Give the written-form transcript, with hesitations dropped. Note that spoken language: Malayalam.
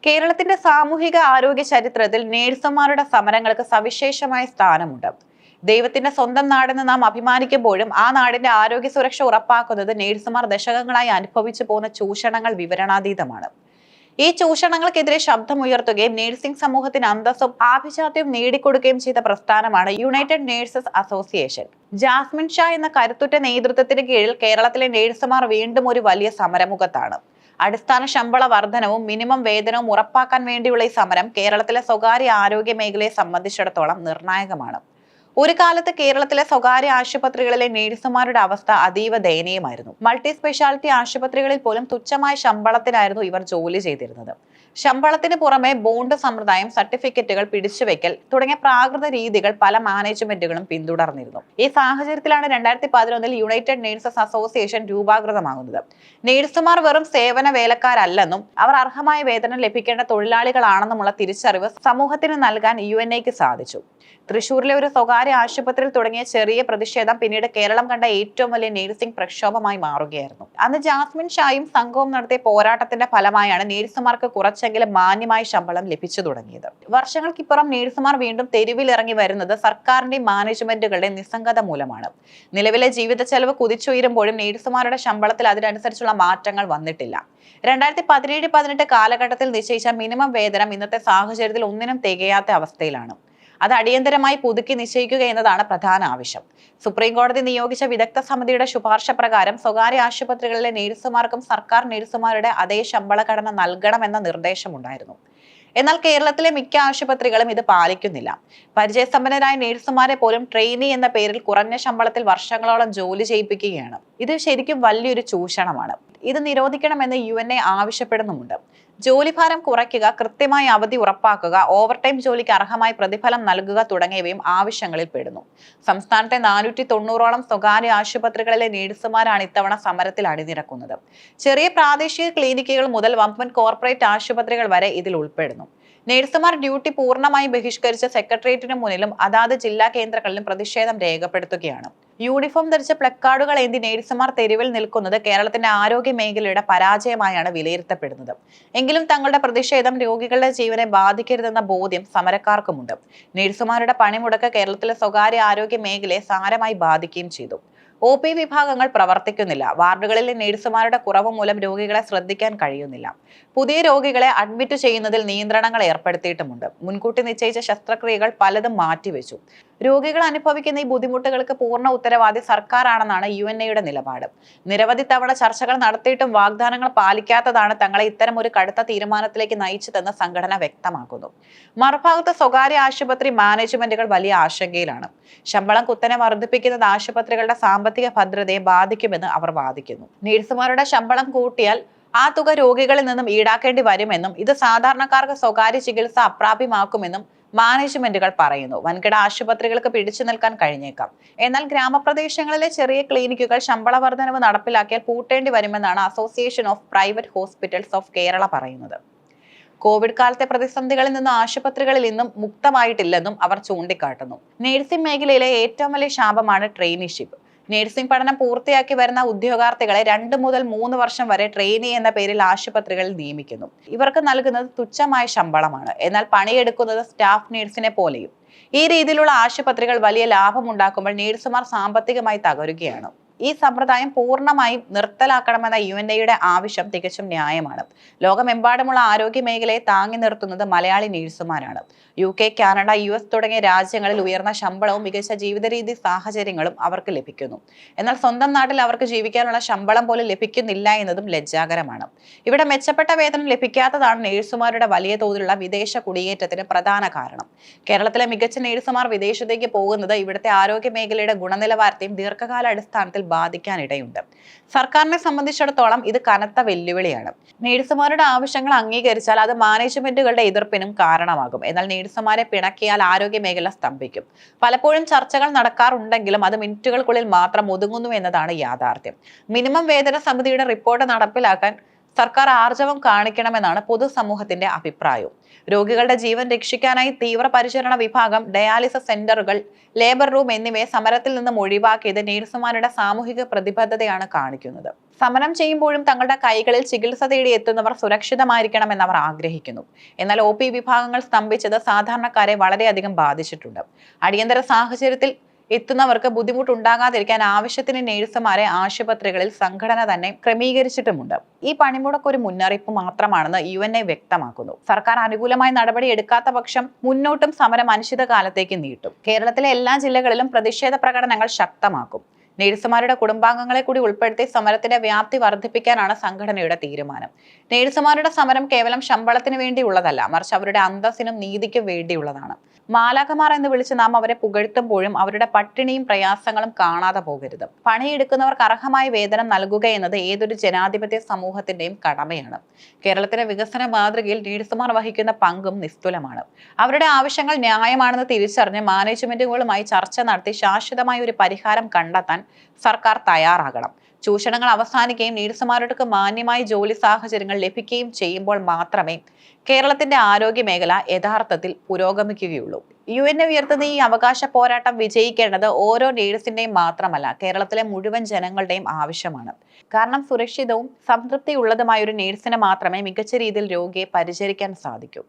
കേരളത്തിന്റെ സാമൂഹിക ആരോഗ്യ ചരിത്രത്തിൽ നേഴ്സുമാരുടെ സമരങ്ങൾക്ക് സവിശേഷമായ സ്ഥാനമുണ്ട്. ദൈവത്തിന്റെ സ്വന്തം നാടെന്ന് നാം അഭിമാനിക്കുമ്പോഴും ആ നാടിന്റെ ആരോഗ്യ സുരക്ഷ ഉറപ്പാക്കുന്നത് നേഴ്സുമാർ ദശകങ്ങളായി അനുഭവിച്ചു പോകുന്ന ചൂഷണങ്ങൾ വിവരണാതീതമാണ്. ഈ ചൂഷണങ്ങൾക്കെതിരെ ശബ്ദമുയർത്തുകയും നേഴ്സിംഗ് സമൂഹത്തിന് അന്തസ്സും ആഭിജാത്യവും നേടിക്കൊടുക്കുകയും ചെയ്ത പ്രസ്ഥാനമാണ് United Nurses Association. Jasmin Shah എന്ന കരുത്തുറ്റ നേതൃത്വത്തിന് കീഴിൽ കേരളത്തിലെ നേഴ്സുമാർ വീണ്ടും ഒരു വലിയ സമരമുഖത്താണ്. അടിസ്ഥാന ശമ്പള വർധനവും മിനിമം വേതനവും ഉറപ്പാക്കാൻ വേണ്ടിയുള്ള ഈ സമരം കേരളത്തിലെ സ്വകാര്യ ആരോഗ്യ മേഖലയെ സംബന്ധിച്ചിടത്തോളം നിർണായകമാണ്. ഒരു കാലത്ത് കേരളത്തിലെ സ്വകാര്യ ആശുപത്രികളിലെ നേഴ്സുമാരുടെ അവസ്ഥ അതീവ ദയനീയമായിരുന്നു. മൾട്ടി സ്പെഷ്യാലിറ്റി ആശുപത്രികളിൽ പോലും തുച്ഛമായ ശമ്പളത്തിനായിരുന്നു ഇവർ ജോലി ചെയ്തിരുന്നത്. ശമ്പളത്തിന് പുറമെ ബോണ്ട് സമ്പ്രദായം, സർട്ടിഫിക്കറ്റുകൾ പിടിച്ചുവെക്കൽ തുടങ്ങിയ പ്രാകൃത രീതികൾ പല മാനേജ്മെന്റുകളും പിന്തുടർന്നിരുന്നു. ഈ സാഹചര്യത്തിലാണ് 2011 യുണൈറ്റഡ് നേഴ്സസ് അസോസിയേഷൻ രൂപീകൃതമാകുന്നത്. നേഴ്സുമാർ വെറും സേവന വേലക്കാരല്ലെന്നും അവർ അർഹമായ വേതനം ലഭിക്കേണ്ട തൊഴിലാളികളാണെന്നുമുള്ള തിരിച്ചറിവ് സമൂഹത്തിന് നൽകാൻ UNAക്ക് സാധിച്ചു. തൃശൂരിലെ ഒരു സ്വകാര്യ ആശുപത്രിയിൽ തുടങ്ങിയ ചെറിയ പ്രതിഷേധം പിന്നീട് കേരളം കണ്ട ഏറ്റവും വലിയ നേഴ്സിംഗ് പ്രക്ഷോഭമായി മാറുകയായിരുന്നു. അന്ന് ജാസ്മിൻ ഷായും സംഘവും നടത്തിയ പോരാട്ടത്തിന്റെ ഫലമായാണ് നേഴ്സുമാർക്ക് കുറച്ചെങ്കിലും മാന്യമായ ശമ്പളം ലഭിച്ചു തുടങ്ങിയത്. വർഷങ്ങൾക്കിപ്പുറം നേഴ്സുമാർ വീണ്ടും തെരുവിലിറങ്ങി വരുന്നത് സർക്കാരിന്റെയും മാനേജ്മെന്റുകളുടെ നിസ്സംഗത മൂലമാണ്. നിലവിലെ ജീവിത ചെലവ് കുതിച്ചുയരുമ്പോഴും നേഴ്സുമാരുടെ ശമ്പളത്തിൽ അതിനനുസരിച്ചുള്ള മാറ്റങ്ങൾ വന്നിട്ടില്ല. 2017-18 കാലഘട്ടത്തിൽ നിശ്ചയിച്ച മിനിമം വേതനം ഇന്നത്തെ സാഹചര്യത്തിൽ ഒന്നിനും തികയാത്ത അവസ്ഥയിലാണ്. അത് അടിയന്തരമായി പുതുക്കി നിശ്ചയിക്കുക എന്നതാണ് പ്രധാന ആവശ്യം. സുപ്രീം കോടതി നിയോഗിച്ച വിദഗ്ധ സമിതിയുടെ ശുപാർശ പ്രകാരം സ്വകാര്യ ആശുപത്രികളിലെ നേഴ്സുമാർക്കും സർക്കാർ നേഴ്സുമാരുടെ അതേ ശമ്പള ഘടന നൽകണമെന്ന നിർദ്ദേശമുണ്ടായിരുന്നു. എന്നാൽ കേരളത്തിലെ മിക്ക ആശുപത്രികളും ഇത് പാലിക്കുന്നില്ല. പരിചയസമ്പന്നരായ നേഴ്സുമാരെ പോലും ട്രെയിനി എന്ന പേരിൽ കുറഞ്ഞ ശമ്പളത്തിൽ വർഷങ്ങളോളം ജോലി ചെയ്യിപ്പിക്കുകയാണ്. ഇത് ശരിക്കും വലിയൊരു ചൂഷണമാണ്. ഇത് നിരോധിക്കണമെന്ന് UNA ആവശ്യപ്പെടുന്നുമുണ്ട്. ജോലിഭാരം കുറയ്ക്കുക, കൃത്യമായ അവധി ഉറപ്പാക്കുക, ഓവർടൈം ജോലിക്ക് അർഹമായ പ്രതിഫലം നൽകുക തുടങ്ങിയവയും ആവശ്യങ്ങളിൽ പെടുന്നു. സംസ്ഥാനത്തെ 490ഓളം സ്വകാര്യ ആശുപത്രികളിലെ നേഴ്സുമാരാണ് ഇത്തവണ സമരത്തിൽ അണിനിരക്കുന്നത്. ചെറിയ പ്രാദേശിക ക്ലിനിക്കുകൾ മുതൽ വമ്പൻ കോർപ്പറേറ്റ് ആശുപത്രികൾ വരെ ഇതിൽ ഉൾപ്പെടുന്നു. നേഴ്സുമാർ ഡ്യൂട്ടി പൂർണ്ണമായി ബഹിഷ്കരിച്ച് സെക്രട്ടേറിയറ്റിന് മുന്നിലും അതാത് ജില്ലാ കേന്ദ്രങ്ങളിലും പ്രതിഷേധം രേഖപ്പെടുത്തുകയാണ്. യൂണിഫോം ധരിച്ച പ്ലക്കാർഡുകൾ ഏന്തി നേഴ്സുമാർ തെരുവിൽ നിൽക്കുന്നത് കേരളത്തിന്റെ ആരോഗ്യ മേഖലയുടെ പരാജയമായാണ് വിലയിരുത്തപ്പെടുന്നത്. എങ്കിലും തങ്ങളുടെ പ്രതിഷേധം രോഗികളുടെ ജീവനെ ബാധിക്കരുതെന്ന ബോധ്യം സമരക്കാർക്കുമുണ്ട്. നേഴ്സുമാരുടെ പണിമുടക്ക് കേരളത്തിലെ സ്വകാര്യ ആരോഗ്യ മേഖലയെ സാരമായി ബാധിക്കുകയും ചെയ്തു. OP വിഭാഗങ്ങൾ പ്രവർത്തിക്കുന്നില്ല. വാർഡുകളിലെ നേഴ്സുമാരുടെ കുറവ് മൂലം രോഗികളെ ശ്രദ്ധിക്കാൻ കഴിയുന്നില്ല. പുതിയ രോഗികളെ അഡ്മിറ്റ് ചെയ്യുന്നതിൽ നിയന്ത്രണങ്ങൾ ഏർപ്പെടുത്തിയിട്ടുമുണ്ട്. മുൻകൂട്ടി നിശ്ചയിച്ച ശസ്ത്രക്രിയകൾ പലതും മാറ്റിവെച്ചു. രോഗികൾ അനുഭവിക്കുന്ന ഈ ബുദ്ധിമുട്ടുകൾക്ക് പൂർണ്ണ ഉത്തരവാദി സർക്കാരാണെന്നാണ് UNAയുടെ നിലപാട്. നിരവധി തവണ ചർച്ചകൾ നടത്തിയിട്ടും വാഗ്ദാനങ്ങൾ പാലിക്കാത്തതാണ് തങ്ങളെ ഇത്തരം ഒരു കടുത്ത തീരുമാനത്തിലേക്ക് നയിച്ചതെന്ന് സംഘടന വ്യക്തമാക്കുന്നു. മറുഭാഗത്ത് സ്വകാര്യ ആശുപത്രി മാനേജ്മെന്റുകൾ വലിയ ആശങ്കയിലാണ്. ശമ്പളം കുത്തനെ വർദ്ധിപ്പിക്കുന്നത് ആശുപത്രികളുടെ സാമ്പത്തിക ഭദ്രതയെ ബാധിക്കുമെന്ന് അവർ വാദിക്കുന്നു. നേഴ്സുമാരുടെ ശമ്പളം കൂട്ടിയാൽ ആ തുക രോഗികളിൽ നിന്നും ഈടാക്കേണ്ടി വരുമെന്നും ഇത് സാധാരണക്കാർക്ക് സ്വകാര്യ ചികിത്സ അപ്രാപ്യമാക്കുമെന്നും മാനേജ്മെന്റുകൾ പറയുന്നു. വൻകിട ആശുപത്രികൾക്ക് പിടിച്ചു നിൽക്കാൻ കഴിഞ്ഞേക്കാം. എന്നാൽ ഗ്രാമപ്രദേശങ്ങളിലെ ചെറിയ ക്ലിനിക്കുകൾ ശമ്പള വർധനവ് നടപ്പിലാക്കിയാൽ പൂട്ടേണ്ടി വരുമെന്നാണ് association of private hospitals of Kerala പറയുന്നത്. കോവിഡ് കാലത്തെ പ്രതിസന്ധികളിൽ നിന്നും ആശുപത്രികളിൽ ഇന്നും മുക്തമായിട്ടില്ലെന്നും അവർ ചൂണ്ടിക്കാട്ടുന്നു. നേഴ്സിംഗ് മേഖലയിലെ ഏറ്റവും വലിയ ശാപമാണ് ട്രെയിനിഷിപ്പ്. നേഴ്സിംഗ് പഠനം പൂർത്തിയാക്കി വരുന്ന ഉദ്യോഗാർത്ഥികളെ 2 മുതൽ 3 വർഷം വരെ ട്രെയിനി എന്ന പേരിൽ ആശുപത്രികളിൽ നിയമിക്കുന്നു. ഇവർക്ക് നൽകുന്നത് തുച്ഛമായ ശമ്പളമാണ്. എന്നാൽ പണിയെടുക്കുന്നത് സ്റ്റാഫ് നേഴ്സിനെ പോലെയും. ഈ രീതിയിലുള്ള ആശുപത്രികൾ വലിയ ലാഭമുണ്ടാക്കുമ്പോൾ നേഴ്സുമാർ സാമ്പത്തികമായി തകരുകയാണ്. ഈ സമ്പ്രദായം പൂർണ്ണമായും നിർത്തലാക്കണമെന്ന UNAയുടെ ആവശ്യം തികച്ചും ന്യായമാണ്. ലോകമെമ്പാടുമുള്ള ആരോഗ്യ മേഖലയെ താങ്ങി നിർത്തുന്നത് മലയാളി നേഴ്സുമാരാണ്. UK, കാനഡ, US തുടങ്ങിയ രാജ്യങ്ങളിൽ ഉയർന്ന ശമ്പളവും മികച്ച ജീവിത രീതി സാഹചര്യങ്ങളും അവർക്ക് ലഭിക്കുന്നു. എന്നാൽ സ്വന്തം നാട്ടിൽ അവർക്ക് ജീവിക്കാനുള്ള ശമ്പളം പോലും ലഭിക്കുന്നില്ല എന്നതും ലജ്ജാകരമാണ്. ഇവിടെ മെച്ചപ്പെട്ട വേതനം ലഭിക്കാത്തതാണ് നേഴ്സുമാരുടെ വലിയ തോതിലുള്ള വിദേശ കുടിയേറ്റത്തിന് പ്രധാന കാരണം. കേരളത്തിലെ മികച്ച നേഴ്സുമാർ വിദേശത്തേക്ക് പോകുന്നത് ഇവിടുത്തെ ആരോഗ്യ മേഖലയുടെ ഗുണനിലവാരത്തെയും ദീർഘകാല അടിസ്ഥാനത്തിൽ ബാധിക്കാനിടയുണ്ട്. സർക്കാരിനെ സംബന്ധിച്ചിടത്തോളം ഇത് കനത്ത വെല്ലുവിളിയാണ്. നേഴ്സുമാരുടെ ആവശ്യങ്ങൾ അംഗീകരിച്ചാൽ അത് മാനേജ്മെന്റുകളുടെ എതിർപ്പിനും കാരണമാകും. എന്നാൽ നേഴ്സുമാരെ പിണക്കിയാൽ ആരോഗ്യ മേഖല സ്തംഭിക്കും. പലപ്പോഴും ചർച്ചകൾ നടക്കാറുണ്ടെങ്കിലും അത് മിനിറ്റുകൾക്കുള്ളിൽ മാത്രം ഒതുങ്ങുന്നു എന്നതാണ് യാഥാർത്ഥ്യം. മിനിമം വേതന സമിതിയുടെ റിപ്പോർട്ട് നടപ്പിലാക്കാൻ സർക്കാർ ആർജവം കാണിക്കണമെന്നാണ് പൊതുസമൂഹത്തിന്റെ അഭിപ്രായവും. രോഗികളുടെ ജീവൻ രക്ഷിക്കാനായി തീവ്രപരിചരണ വിഭാഗം, ഡയാലിസിസ് സെന്ററുകൾ, ലേബർ റൂം എന്നിവയെ സമരത്തിൽ നിന്നും ഒഴിവാക്കിയത് നേഴ്സുമാരുടെ സാമൂഹിക പ്രതിബദ്ധതയാണ് കാണിക്കുന്നത്. സമരം ചെയ്യുമ്പോഴും തങ്ങളുടെ കൈകളിൽ ചികിത്സ തേടി എത്തുന്നവർ സുരക്ഷിതമായിരിക്കണമെന്ന് അവർ ആഗ്രഹിക്കുന്നു. എന്നാൽ OP വിഭാഗങ്ങൾ സ്തംഭിച്ചത് സാധാരണക്കാരെ വളരെയധികം ബാധിച്ചിട്ടുണ്ട്. അടിയന്തര സാഹചര്യത്തിൽ എത്തുന്നവർക്ക് ബുദ്ധിമുട്ടുണ്ടാകാതിരിക്കാൻ ആവശ്യത്തിന് നേഴ്സുമാരെ ആശുപത്രികളിൽ സംഘടന തന്നെ ക്രമീകരിച്ചിട്ടുമുണ്ട്. ഈ പണിമുടക്ക് ഒരു മുന്നറിയിപ്പ് മാത്രമാണെന്ന് UNA വ്യക്തമാക്കുന്നു. സർക്കാർ അനുകൂലമായ നടപടി എടുക്കാത്ത പക്ഷം മുന്നോട്ടും സമരം അനിശ്ചിതകാലത്തേക്ക് നീട്ടും. കേരളത്തിലെ എല്ലാ ജില്ലകളിലും പ്രതിഷേധ പ്രകടനങ്ങൾ ശക്തമാക്കും. നേഴ്സുമാരുടെ കുടുംബാംഗങ്ങളെ കൂടി ഉൾപ്പെടുത്തി സമരത്തിന്റെ വ്യാപ്തി വർദ്ധിപ്പിക്കാനാണ് സംഘടനയുടെ തീരുമാനം. നേഴ്സുമാരുടെ സമരം കേവലം ശമ്പളത്തിന് വേണ്ടിയുള്ളതല്ല, മറിച്ച് അവരുടെ അന്തസ്സിനും നീതിക്കും വേണ്ടിയുള്ളതാണ്. മാലാഖമാർ എന്ന് വിളിച്ച് നാം അവരെ പുകഴ്ത്തുമ്പോഴും അവരുടെ പട്ടിണിയും പ്രയാസങ്ങളും കാണാതെ പോകരുത്. പണിയെടുക്കുന്നവർക്ക് അർഹമായ വേതനം നൽകുക എന്നത് ഏതൊരു ജനാധിപത്യ സമൂഹത്തിന്റെയും കടമയാണ്. കേരളത്തിലെ വികസന മാതൃകയിൽ നേഴ്സുമാർ വഹിക്കുന്ന പങ്കും നിസ്തുലമാണ്. അവരുടെ ആവശ്യങ്ങൾ ന്യായമാണെന്ന് തിരിച്ചറിഞ്ഞ് മാനേജ്മെന്റുകളുമായി ചർച്ച നടത്തി ശാശ്വതമായ ഒരു പരിഹാരം കണ്ടെത്താൻ സർക്കാർ തയ്യാറാകണം. ചൂഷണങ്ങൾ അവസാനിക്കുകയും നേഴ്സുമാർക്ക് മാന്യമായ ജോലി സാഹചര്യങ്ങൾ ലഭിക്കുകയും ചെയ്യുമ്പോൾ മാത്രമേ കേരളത്തിന്റെ ആരോഗ്യ മേഖല യഥാർത്ഥത്തിൽ പുരോഗമിക്കുകയുള്ളൂ. UNA ഉയർത്തുന്ന ഈ അവകാശ പോരാട്ടം വിജയിക്കേണ്ടത് ഓരോ നേഴ്സിന്റെയും മാത്രമല്ല, കേരളത്തിലെ മുഴുവൻ ജനങ്ങളുടെയും ആവശ്യമാണ്. കാരണം സുരക്ഷിതവും സംതൃപ്തിയുള്ളതുമായ ഒരു നേഴ്സിന് മാത്രമേ മികച്ച രീതിയിൽ രോഗിയെ പരിചരിക്കാൻ സാധിക്കൂ.